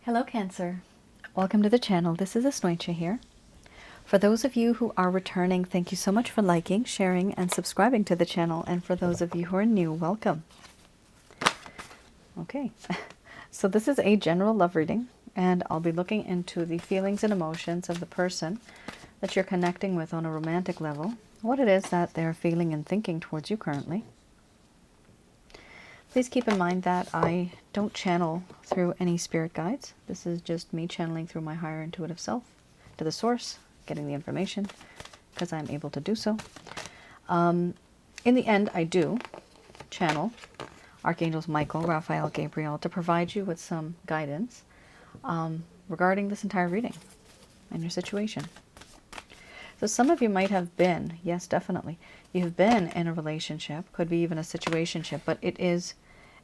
Hello Cancer, welcome to the channel. This is Asnointia here. For those of you who are returning, thank you so much for liking, sharing, and subscribing to the channel. And for those of you who are new, welcome. Okay, so this is a general love reading, and I'll be looking into the feelings and emotions of the person that you're connecting with on a romantic level, what it is that they're feeling and thinking towards you currently. Please keep in mind that I don't channel through any spirit guides. This is just me channeling through my higher intuitive self to the source, getting the information, because I'm able to do so. In the end, I do channel Archangels Michael, Raphael, Gabriel to provide you with some guidance regarding this entire reading and your situation. So some of you might have been, yes, definitely, you've been in a relationship, could be even a situationship, but it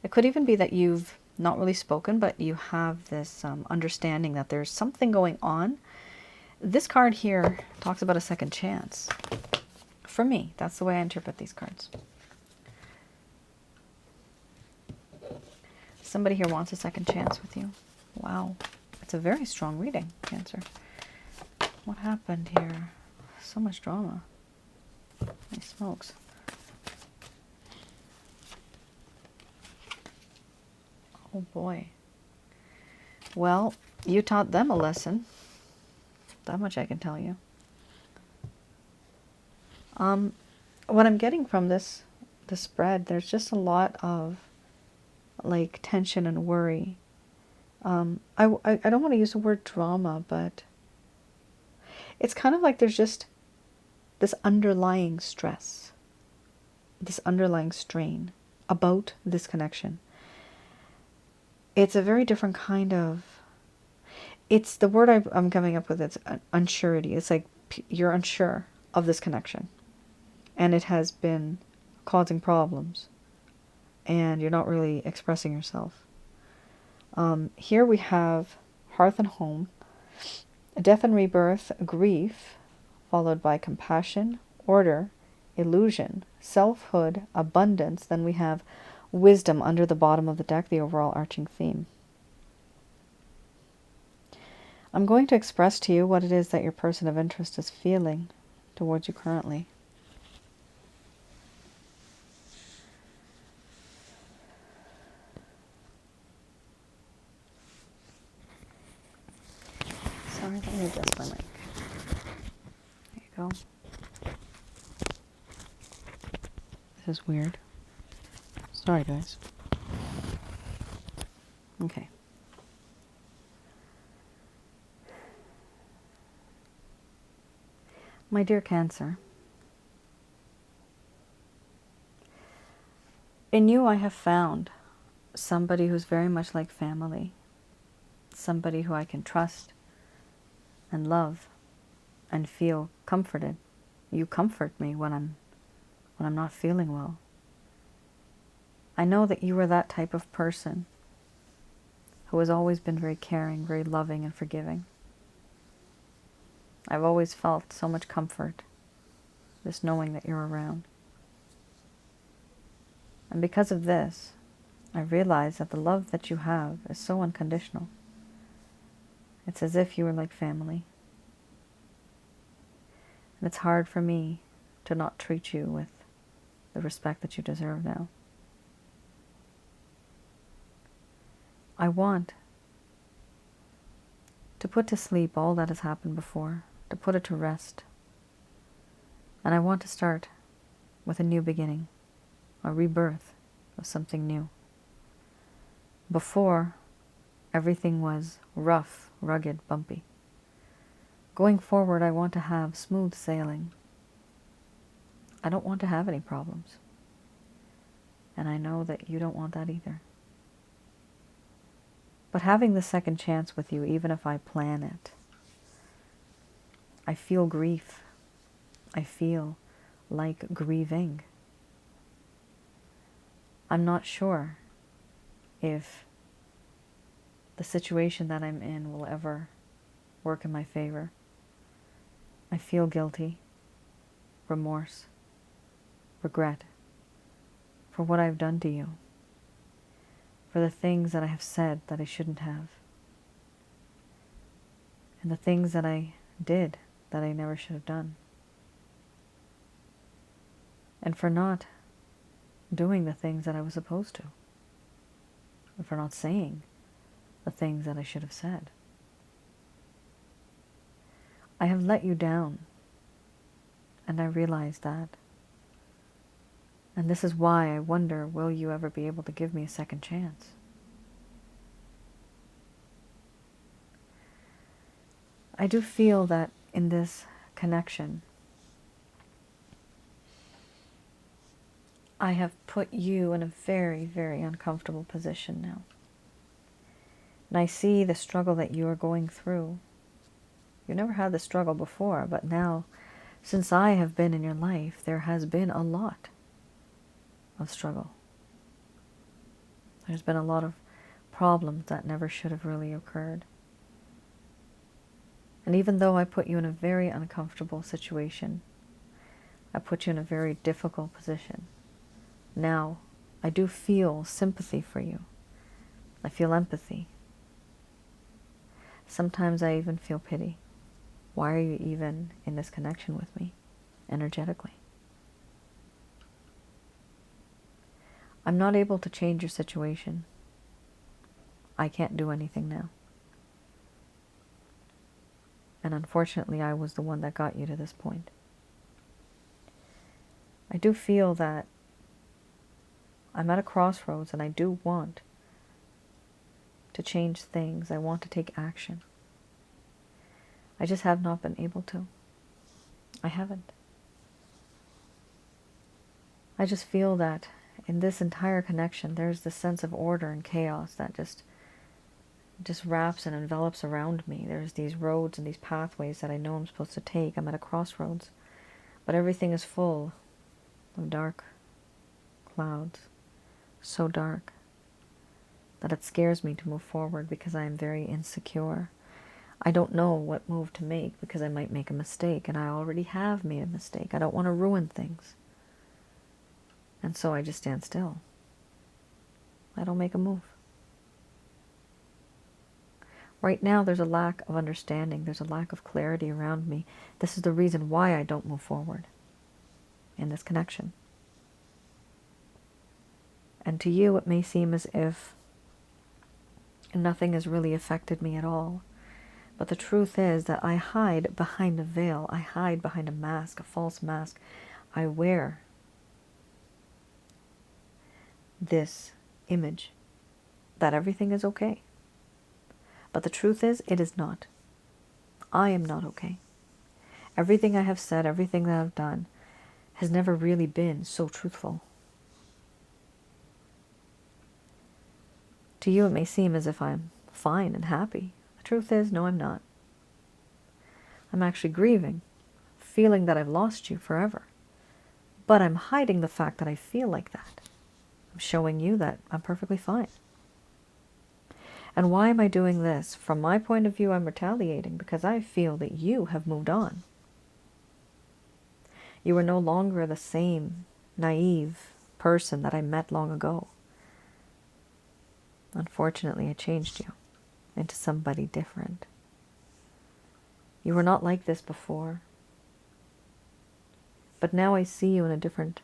could even be that you've not really spoken, but you have this understanding that there's something going on. This card here talks about a second chance. For me, that's the way I interpret these cards. Somebody here wants a second chance with you. Wow, it's a very strong reading, Cancer. What happened here? So much drama. Holy smokes. Oh boy. Well, you taught them a lesson. That much I can tell you. What I'm getting from the spread, there's just a lot of like tension and worry. I don't want to use the word drama, but it's kind of like there's just this underlying stress, this underlying strain about this connection. It's a very different kind of, it's the word I'm coming up with, it's unsurety. It's like you're unsure of this connection and it has been causing problems and you're not really expressing yourself. Here we have hearth and home, death and rebirth, grief, followed by compassion, order, illusion, selfhood, abundance. Then we have wisdom under the bottom of the deck, the overall arching theme. I'm going to express to you what it is that your person of interest is feeling towards you currently. Sorry, let me adjust my mic. There you go. This is weird. Sorry, guys. Okay. My dear Cancer, in you I have found somebody who's very much like family, somebody who I can trust and love and feel comforted. You comfort me when I'm not feeling well. I know that you are that type of person who has always been very caring, very loving and forgiving. I've always felt so much comfort just knowing that you're around. And because of this, I realize that the love that you have is so unconditional. It's as if you were like family. And it's hard for me to not treat you with the respect that you deserve now. I want to put to sleep all that has happened before, to put it to rest. And I want to start with a new beginning, a rebirth of something new. Before, everything was rough, rugged, bumpy. Going forward, I want to have smooth sailing. I don't want to have any problems. And I know that you don't want that either. But having the second chance with you, even if I plan it, I feel grief. I feel like grieving. I'm not sure if the situation that I'm in will ever work in my favor. I feel guilty, remorse, regret for what I've done to you, for the things that I have said that I shouldn't have. and the things that I did that I never should have done. And for not doing the things that I was supposed to. And for not saying the things that I should have said. I have let you down. And I realize that. And this is why I wonder, will you ever be able to give me a second chance? I do feel that in this connection, I have put you in a very, very uncomfortable position now. And I see the struggle that you are going through. You never had the struggle before, but now, since I have been in your life, there has been a lot of struggle. There's been a lot of problems that never should have really occurred. And even though I put you in a very uncomfortable situation, I put you in a very difficult position, now I do feel sympathy for you. I feel empathy. Sometimes I even feel pity. Why are you even in this connection with me, energetically? I'm not able to change your situation. I can't do anything now. And unfortunately, I was the one that got you to this point. I do feel that I'm at a crossroads and I do want to change things. I want to take action. I just have not been able to. I haven't. I just feel that in this entire connection, there's this sense of order and chaos that just wraps and envelops around me. There's these roads and these pathways that I know I'm supposed to take. I'm at a crossroads. But everything is full of dark clouds. So dark that it scares me to move forward because I am very insecure. I don't know what move to make because I might make a mistake, and I already have made a mistake. I don't want to ruin things. And so I just stand still. I don't make a move. Right now, there's a lack of understanding. There's a lack of clarity around me. This is the reason why I don't move forward in this connection. And to you, it may seem as if nothing has really affected me at all. But the truth is that I hide behind a veil. I hide behind a mask, a false mask. I wear this image that everything is okay. But the truth is, it is not. I am not okay. Everything I have said, everything that I've done, has never really been so truthful. To you, it may seem as if I'm fine and happy. The truth is, no, I'm not. I'm actually grieving, feeling that I've lost you forever. But I'm hiding the fact that I feel like that. I'm showing you that I'm perfectly fine. And why am I doing this? From my point of view, I'm retaliating because I feel that you have moved on. You are no longer the same naive person that I met long ago. Unfortunately, I changed you into somebody different. You were not like this before. But now I see you in a different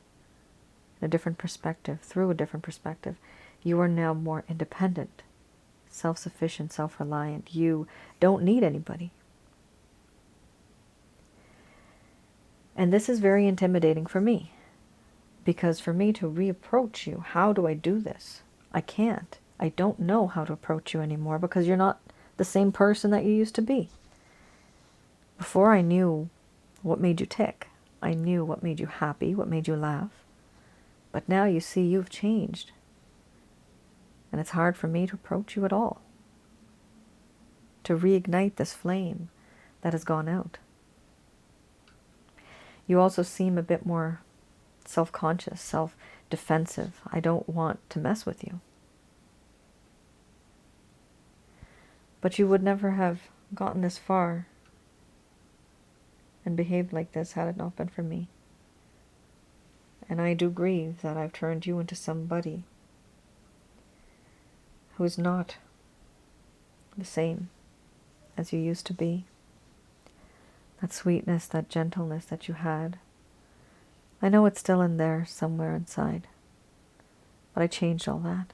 perspective, through a different perspective. You are now more independent, self-sufficient, self-reliant. You don't need anybody. And this is very intimidating for me. Because for me to reapproach you, how do I do this? I can't. I don't know how to approach you anymore because you're not the same person that you used to be. Before I knew what made you tick. I knew what made you happy, what made you laugh. But now you see you've changed. And it's hard for me to approach you at all. To reignite this flame that has gone out. You also seem a bit more self-conscious, self-defensive. I don't want to mess with you. But you would never have gotten this far and behaved like this had it not been for me. And I do grieve that I've turned you into somebody who is not the same as you used to be. that sweetness, that gentleness that you had. I know it's still in there somewhere inside, but I changed all that.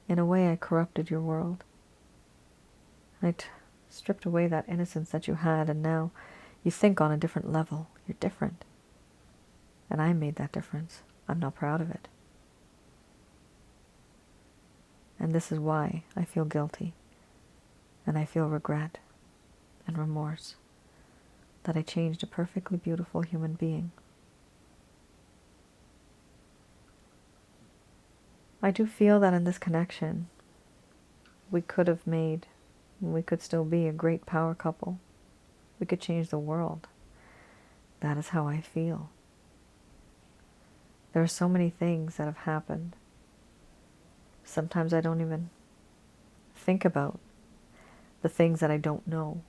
In a way, I corrupted your world. I stripped away that innocence that you had, and now you think on a different level. You're different. And I made that difference. I'm not proud of it. And this is why I feel guilty, and I feel regret and remorse that I changed a perfectly beautiful human being. I do feel that in this connection, we could have made, we could still be a great power couple. We could change the world. That is how I feel. There are so many things that have happened. Sometimes I don't even think about the things that I don't know.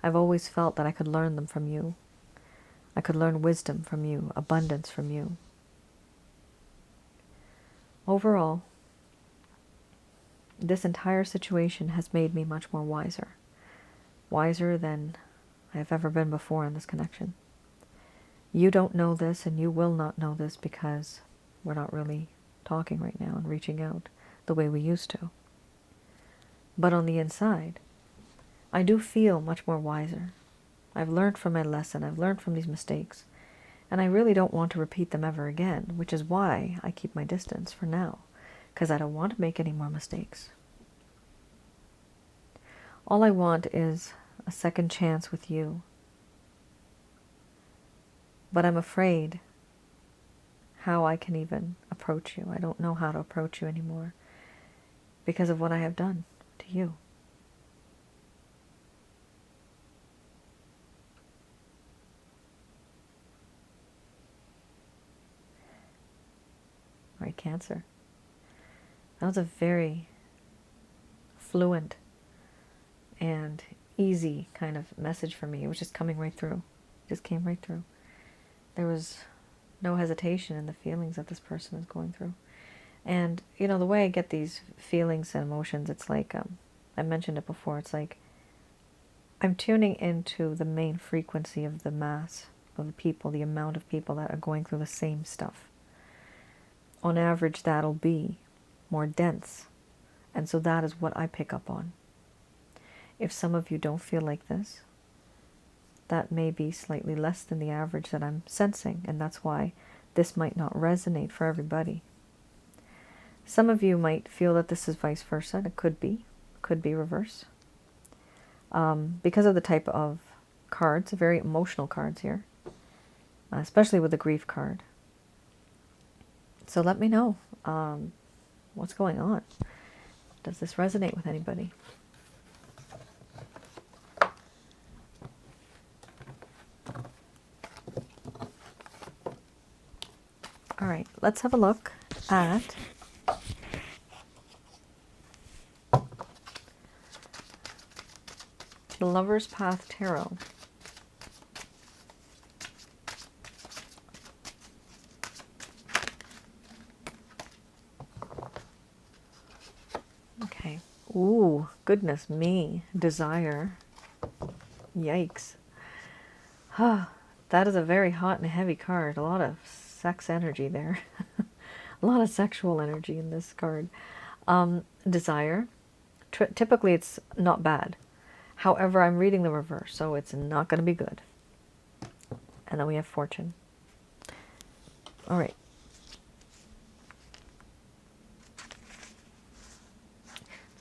I've always felt that I could learn them from you. I could learn wisdom from you, abundance from you. Overall, this entire situation has made me much more wiser. Wiser than I have ever been before in this connection. You don't know this, and you will not know this because we're not really talking right now and reaching out the way we used to. But on the inside, I do feel much more wiser. I've learned from my lesson. I've learned from these mistakes. And I really don't want to repeat them ever again, which is why I keep my distance for now, because I don't want to make any more mistakes. All I want is a second chance with you. But I'm afraid how I can even approach you. I don't know how to approach you anymore because of what I have done to you. Right, Cancer. That was a very fluent and easy kind of message for me. It was just coming right through. It just came right through. There was no hesitation in the feelings that this person is going through. And, you know, the way I get these feelings and emotions, it's like, I mentioned it before, it's like I'm tuning into the main frequency of the mass of the people, the amount of people that are going through the same stuff. On average, that'll be more dense. And so that is what I pick up on. If some of you don't feel like this, that may be slightly less than the average that I'm sensing, and that's why this might not resonate for everybody. Some of you might feel that this is vice versa. It could be reverse. Because of the type of cards, very emotional cards here, especially with the grief card. So let me know what's going on. Does this resonate with anybody? All right, let's have a look at the Lover's Path Tarot. Okay. Ooh, goodness me. Desire. Yikes. That is a very hot and heavy card. A lot of sex energy there. A lot of sexual energy in this card. Desire. Typically it's not bad. However, I'm reading the reverse, so it's not going to be good. And then we have Fortune. All right.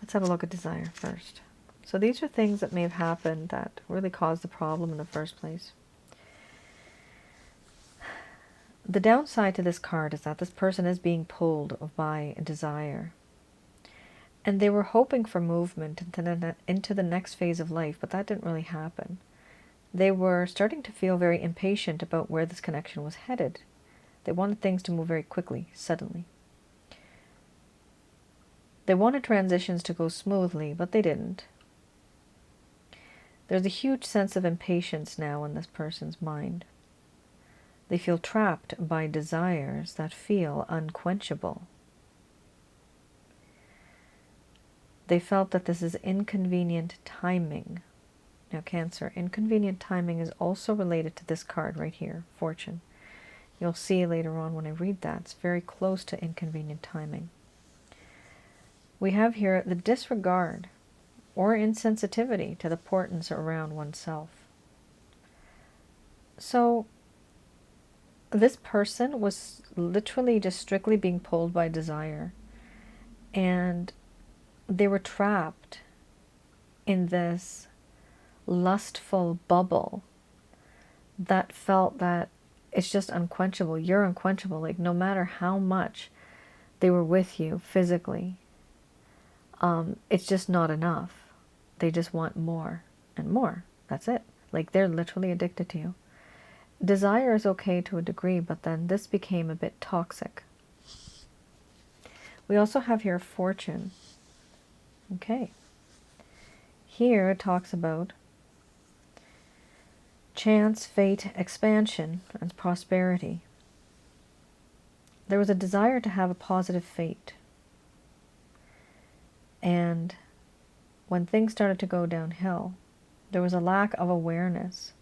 Let's have a look at Desire first. So these are things that may have happened that really caused the problem in the first place. The downside to this card is that this person is being pulled by desire. And they were hoping for movement into the next phase of life, but that didn't really happen. They were starting to feel very impatient about where this connection was headed. They wanted things to move very quickly, suddenly. They wanted transitions to go smoothly, but they didn't. There's a huge sense of impatience now in this person's mind. They feel trapped by desires that feel unquenchable. They felt that this is inconvenient timing Now, Cancer, inconvenient timing is also related to this card right here, Fortune. You'll see later on when I read that, it's very close to inconvenient timing. We have here the disregard or insensitivity to the importance around oneself. So, this person was literally just strictly being pulled by desire, and they were trapped in this lustful bubble that felt that it's just unquenchable. You're unquenchable. Like, no matter how much they were with you physically, it's just not enough. They just want more and more. That's it. Like, they're literally addicted to you. Desire is okay to a degree, but then this became a bit toxic. We also have here Fortune. Okay. Here it talks about chance, fate, expansion, and prosperity. There was a desire to have a positive fate. And when things started to go downhill, there was a lack of awareness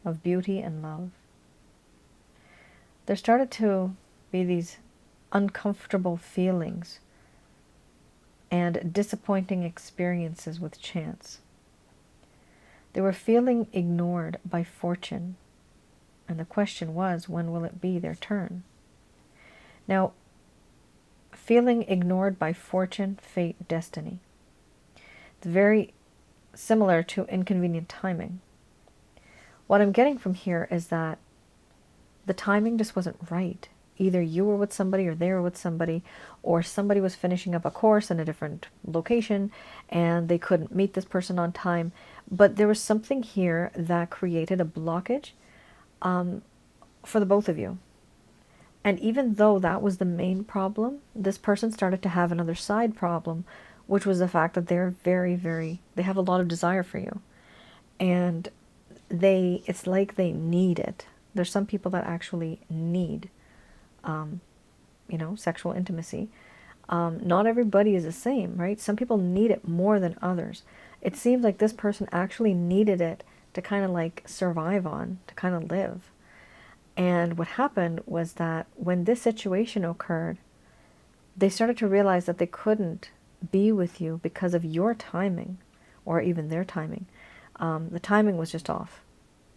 of beauty and love. There started to be these uncomfortable feelings and disappointing experiences with chance. They were feeling ignored by fortune, and the question was, when will it be their turn? Now, feeling ignored by fortune, fate, destiny. It's very similar to inconvenient timing. What I'm getting from here is that the timing just wasn't right. Either you were with somebody or they were with somebody, or somebody was finishing up a course in a different location and they couldn't meet this person on time. But there was something here that created a blockage for the both of you. And even though that was the main problem, this person started to have another side problem, which was the fact that they're they have a lot of desire for you. And it's like they need it. There's some people that actually need, sexual intimacy. Not everybody is the same, right? Some people need it more than others. It seems like this person actually needed it to kind of like survive on, to kind of live. And what happened was that when this situation occurred, they started to realize that they couldn't be with you because of your timing, or even their timing. The timing was just off.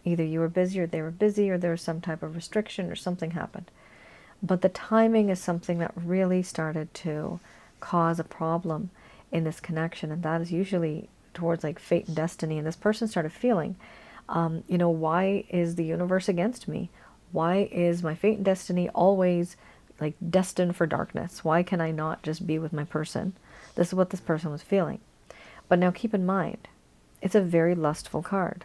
Either you were busy or they were busy, or there was some type of restriction or something happened. But the timing is something that really started to cause a problem in this connection, and that is usually towards like fate and destiny. And this person started feeling, why is the universe against me? Why is my fate and destiny always like destined for darkness? Why can I not just be with my person? This is what this person was feeling. But now keep in mind, it's a very lustful card,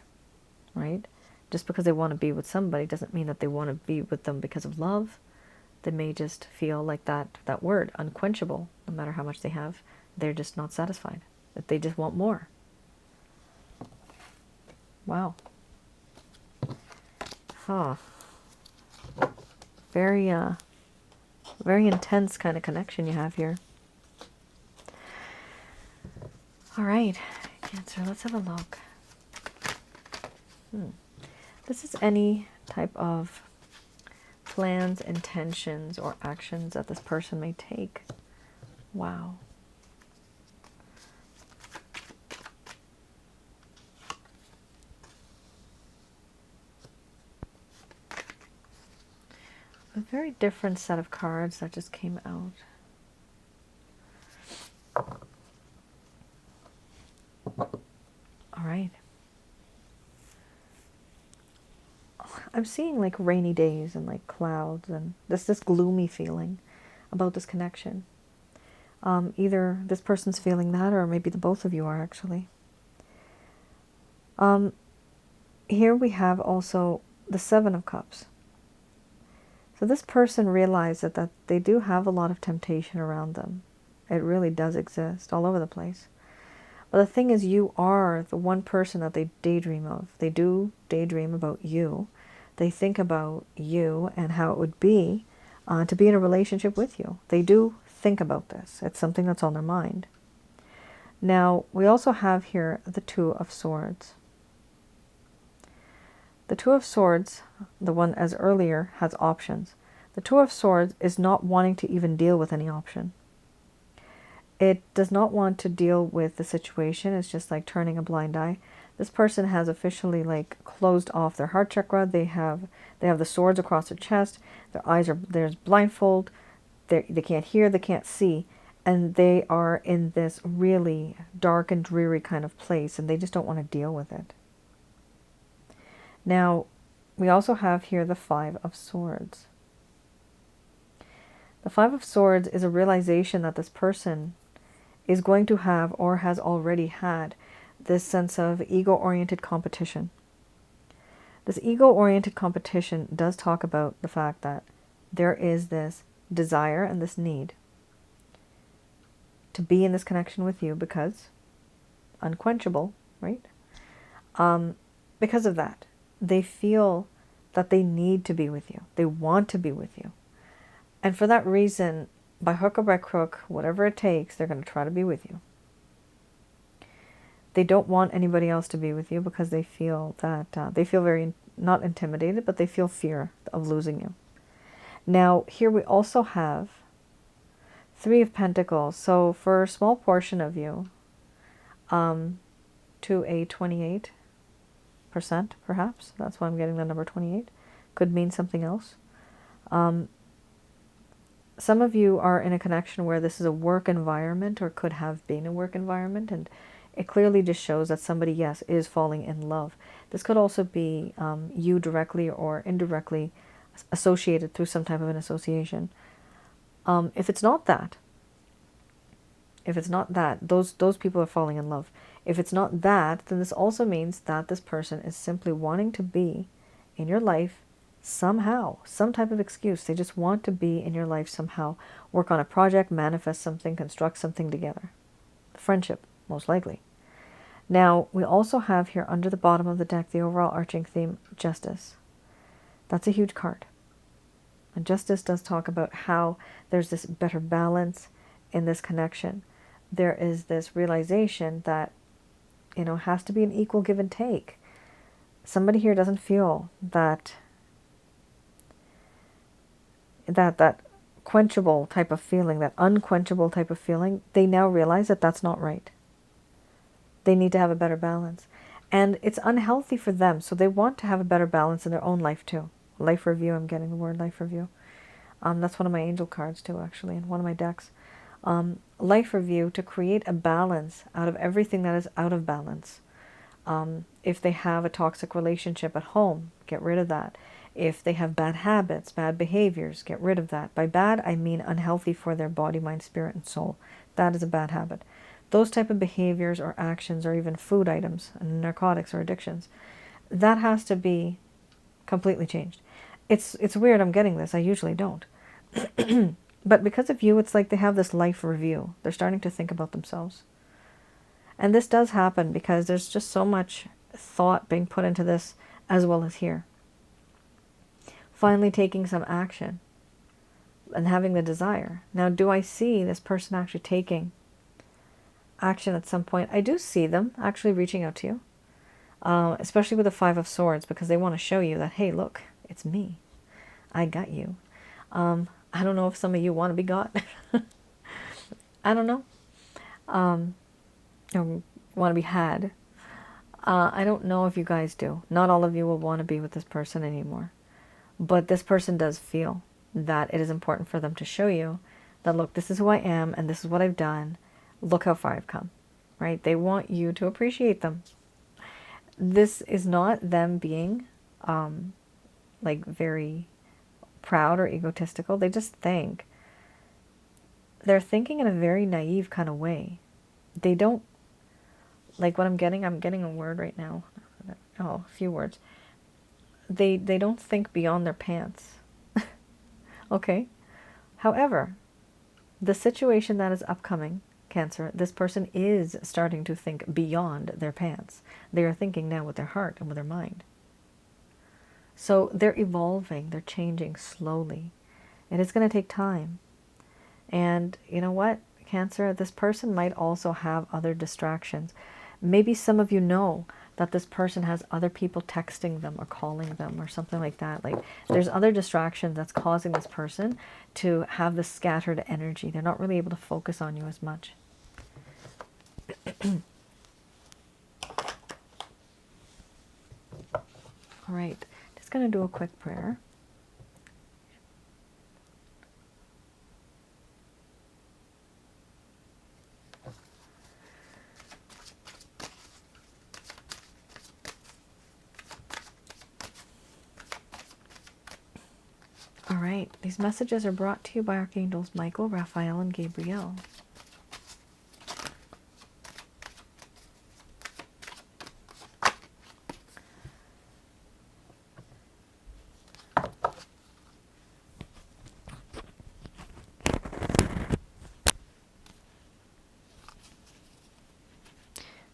right? Just because they want to be with somebody doesn't mean that they want to be with them because of love. They may just feel like that word, unquenchable. No matter how much they have, they're just not satisfied. That they just want more. Wow. Huh. Very intense kind of connection you have here. All right, Cancer, let's have a look. This is any type of plans, intentions, or actions that this person may take. Wow. A very different set of cards that just came out. All right. I'm seeing like rainy days and like clouds and this gloomy feeling about this connection. Either this person's feeling that, or maybe the both of you are actually. Here we have also the Seven of Cups. So this person realized that they do have a lot of temptation around them. It really does exist all over the place. But the thing is, you are the one person that they daydream of. They do daydream about you. They think about you and how it would be to be in a relationship with you. They do think about this. It's something that's on their mind. Now, we also have here the Two of Swords. The Two of Swords, the one as earlier, has options. The Two of Swords is not wanting to even deal with any option. It does not want to deal with the situation. It's just like turning a blind eye. This person has officially like closed off their heart chakra. They have the swords across their chest. Their eyes are, there's blindfold. They can't hear, they can't see. And they are in this really dark and dreary kind of place, and they just don't want to deal with it. Now, we also have here the Five of Swords. The Five of Swords is a realization that this person is going to have, or has already had, this sense of ego-oriented competition. This ego-oriented competition does talk about the fact that there is this desire and this need to be in this connection with you because unquenchable, right? Because of that, they feel that they need to be with you. They want to be with you. And for that reason, by hook or by crook, whatever it takes, they're going to try to be with you. They don't want anybody else to be with you because they feel that, they feel very, not intimidated, but they feel fear of losing you. Now, here we also have Three of Pentacles. So for a small portion of you, to a 28%, perhaps, that's why I'm getting the number 28, could mean something else. Some of you are in a connection where this is a work environment or could have been a work environment, and it clearly just shows that somebody, yes, is falling in love. This could also be you directly or indirectly associated through some type of an association. If it's not that, those people are falling in love. If it's not that, then this also means that this person is simply wanting to be in your life somehow, some type of excuse. They just want to be in your life somehow, work on a project, manifest something, construct something together. Friendship, most likely. Now, we also have here under the bottom of the deck, the overall arching theme, Justice. That's a huge card. And Justice does talk about how there's this better balance in this connection. There is this realization that, you know, has to be an equal give and take. Somebody here doesn't feel that quenchable type of feeling, that unquenchable type of feeling. They now realize that that's not right. They need to have a better balance. And it's unhealthy for them, so they want to have a better balance in their own life too. Life review, I'm getting the word life review. That's one of my angel cards too, actually, in one of my decks. Life review, to create a balance out of everything that is out of balance. If they have a toxic relationship at home, get rid of that. If they have bad habits, bad behaviors, get rid of that. By bad, I mean unhealthy for their body, mind, spirit, and soul. That is a bad habit. Those type of behaviors or actions, or even food items and narcotics or addictions, that has to be completely changed. It's weird I'm getting this. I usually don't. But because of you, it's like they have this life review. They're starting to think about themselves. And this does happen because there's just so much thought being put into this, as well as here. Finally taking some action and having the desire. Now, do I see this person actually taking action at some point? I do see them actually reaching out to you, especially with the Five of Swords, because they want to show you that, hey, look, it's me. I got you. I don't know if some of you want to be got. I don't know. Or want to be had. I don't know if you guys do. Not all of you will want to be with this person anymore. But this person does feel that it is important for them to show you that, look, this is who I am and this is what I've done. Look how far I've come, right? They want you to appreciate them. This is not them being like very proud or egotistical. They just think. They're thinking in a very naive kind of way. They don't, like what I'm getting a word right now. Oh, a few words. They don't think beyond their pants. Okay? However, the situation that is upcoming, Cancer, this person is starting to think beyond their pants. They are thinking now with their heart and with their mind. So they're evolving, they're changing slowly. And it's going to take time. And you know what, Cancer, this person might also have other distractions. Maybe some of you know that this person has other people texting them or calling them or something like that. Like there's other distractions that's causing this person to have this scattered energy. They're not really able to focus on you as much. All right, just going to do a quick prayer. All right, these messages are brought to you by Archangels Michael, Raphael, and Gabriel.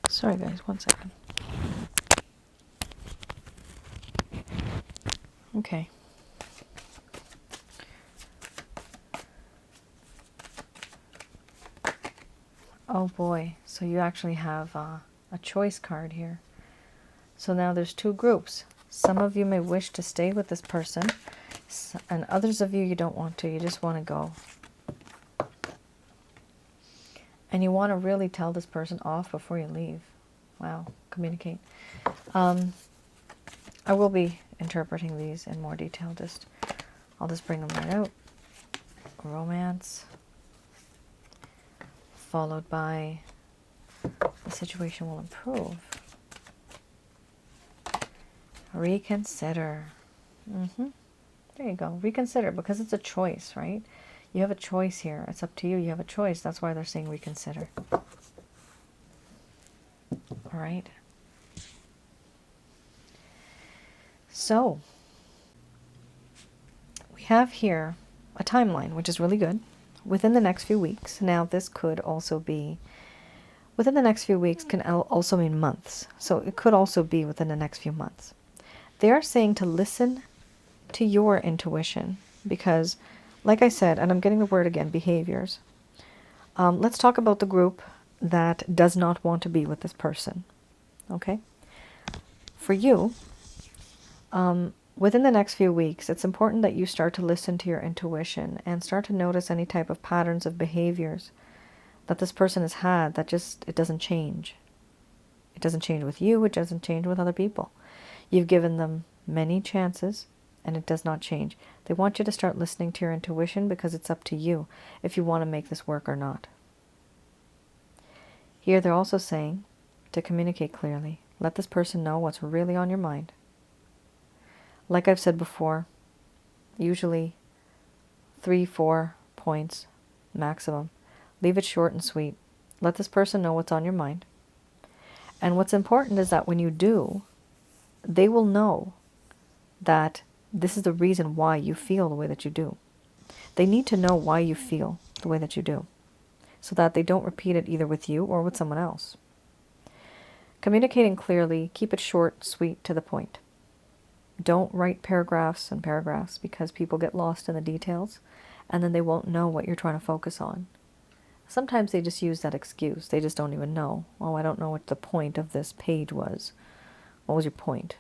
Sorry guys, one second. Okay. Oh boy, so you actually have a choice card here. So now there's two groups. Some of you may wish to stay with this person, and others of you don't want to. You just want to go. And you want to really tell this person off before you leave. Wow, communicate. I will be interpreting these in more detail. I'll just bring them right out. Romance, followed by the situation will improve. Reconsider. There you go. Reconsider, because it's a choice, right? You have a choice here. It's up to you. You have a choice. That's why they're saying reconsider. All right. So, we have here a timeline, which is really good, within the next few weeks. Now, this could also be, within the next few weeks can also mean months. So, it could also be within the next few months. They are saying to listen to your intuition because, like I said, and I'm getting the word again, behaviors. Let's talk about the group that does not want to be with this person. Okay? For you, within the next few weeks, it's important that you start to listen to your intuition and start to notice any type of patterns of behaviors that this person has had that it doesn't change. It doesn't change with you. It doesn't change with other people. You've given them many chances and it does not change. They want you to start listening to your intuition because it's up to you if you want to make this work or not. Here they're also saying to communicate clearly. Let this person know what's really on your mind. Like I've said before, usually 3-4 points maximum. Leave it short and sweet. Let this person know what's on your mind. And what's important is that when you do, they will know that this is the reason why you feel the way that you do. They need to know why you feel the way that you do, so that they don't repeat it either with you or with someone else. Communicating clearly, keep it short, sweet, to the point. Don't write paragraphs and paragraphs because people get lost in the details and then they won't know what you're trying to focus on. Sometimes they just use that excuse. They just don't even know. Oh, I don't know what the point of this page was. What was your point?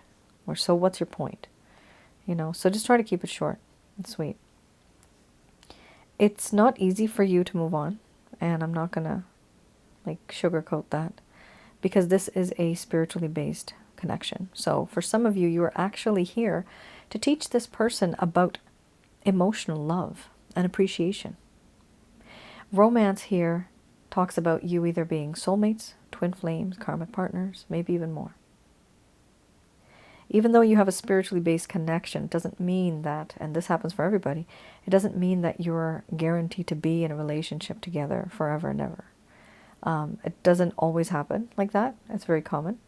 Or so what's your point? You know, so just try to keep it short and sweet. It's not easy for you to move on, and I'm not going to sugarcoat that because this is a spiritually based connection. So for some of you, you are actually here to teach this person about emotional love and appreciation. Romance here talks about you either being soulmates, twin flames, karmic partners, maybe even more. Even though you have a spiritually based connection, it doesn't mean that, and this happens for everybody, it doesn't mean that you're guaranteed to be in a relationship together forever and ever. It doesn't always happen like that. It's very common.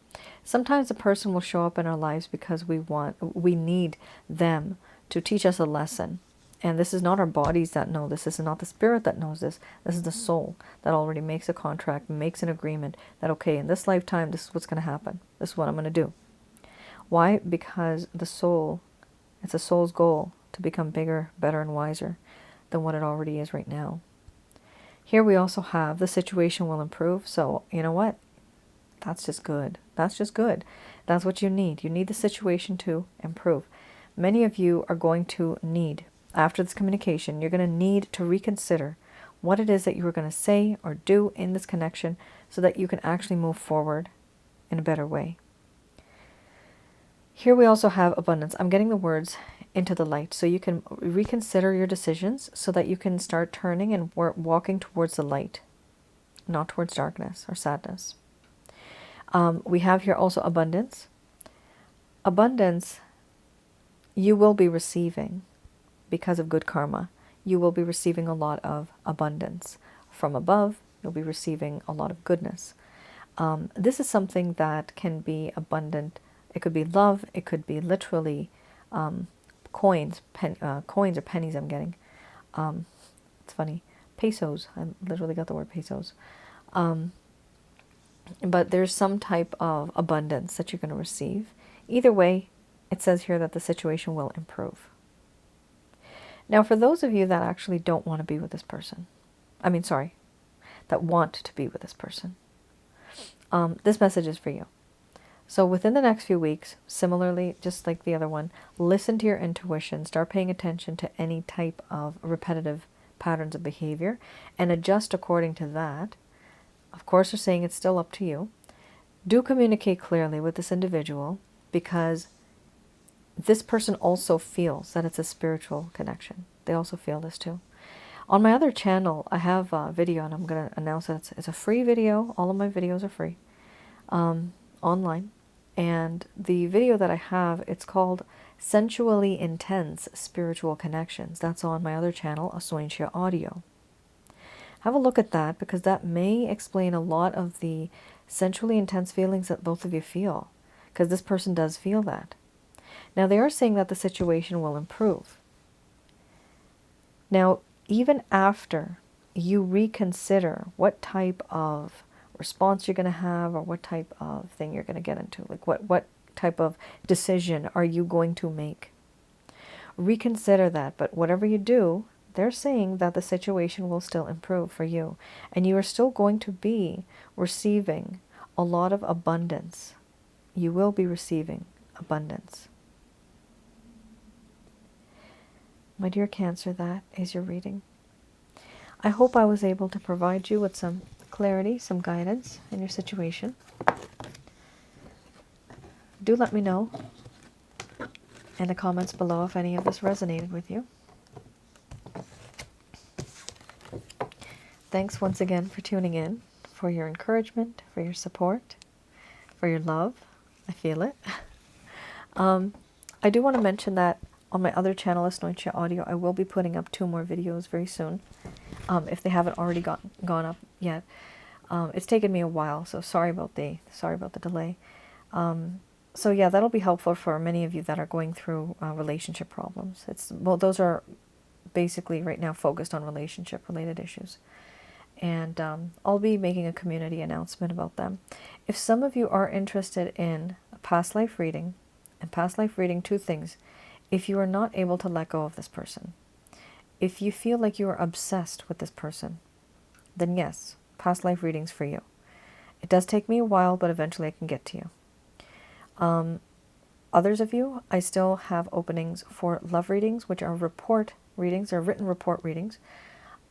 Sometimes a person will show up in our lives because we need them to teach us a lesson. And this is not our bodies that know this. This is not the spirit that knows this. This is the soul that already makes a contract, makes an agreement that, okay, in this lifetime, this is what's going to happen. This is what I'm going to do. Why? Because the soul, it's a soul's goal to become bigger, better, and wiser than what it already is right now. Here we also have the situation will improve. So, you know what? That's just good. That's just good. That's what you need. You need the situation to improve. Many of you are going to need, after this communication, you're going to need to reconsider what it is that you were going to say or do in this connection so that you can actually move forward in a better way. Here we also have abundance. I'm getting the words into the light so you can reconsider your decisions so that you can start turning and walking towards the light, not towards darkness or sadness. We have here also abundance. Abundance, you will be receiving because of good karma. You will be receiving a lot of abundance from above. You'll be receiving a lot of goodness. This is something that can be abundant. It could be love. It could be literally coins. Coins or pennies I'm getting. It's funny. Pesos. I literally got the word pesos. But there's some type of abundance that you're going to receive. Either way, it says here that the situation will improve. Now, for those of you that actually don't want to be with this person, that want to be with this person, this message is for you. So within the next few weeks, similarly, just like the other one, listen to your intuition, start paying attention to any type of repetitive patterns of behavior, and adjust according to that. Of course, they're saying it's still up to you. Do communicate clearly with this individual because this person also feels that it's a spiritual connection. They also feel this too. On my other channel, I have a video, and I'm going to announce that it's a free video. All of my videos are free online. And the video that I have, it's called Sensually Intense Spiritual Connections. That's on my other channel, Asnointia Audio. Have a look at that because that may explain a lot of the sensually intense feelings that both of you feel, because this person does feel that. Now, they are saying that the situation will improve. Now, even after you reconsider what type of response you're going to have or what type of thing you're going to get into, like what type of decision are you going to make, reconsider that. But whatever you do, they're saying that the situation will still improve for you, and you are still going to be receiving a lot of abundance. You will be receiving abundance. My dear Cancer, that is your reading. I hope I was able to provide you with some clarity, some guidance in your situation. Do let me know in the comments below if any of this resonated with you. Thanks once again for tuning in, for your encouragement, for your support, for your love. I feel it. I do want to mention that on my other channel, Asnointia Audio, I will be putting up 2 more videos very soon, if they haven't already gone up yet. It's taken me a while, so sorry about the delay. So yeah, that'll be helpful for many of you that are going through relationship problems. Those are basically right now focused on relationship-related issues. And I'll be making a community announcement about them. If some of you are interested in a past life reading, and past life reading, 2 things. If you are not able to let go of this person, if you feel like you are obsessed with this person, then yes, past life readings for you. It does take me a while, but eventually I can get to you. Others of you, I still have openings for love readings, which are report readings, or written report readings.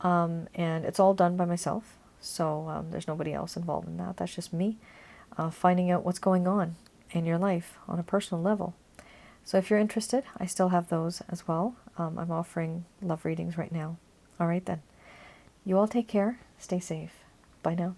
And it's all done by myself, so there's nobody else involved in that. That's just me finding out what's going on in your life on a personal level. So if you're interested, I still have those as well. I'm offering love readings right now. All right then. You all take care. Stay safe. Bye now.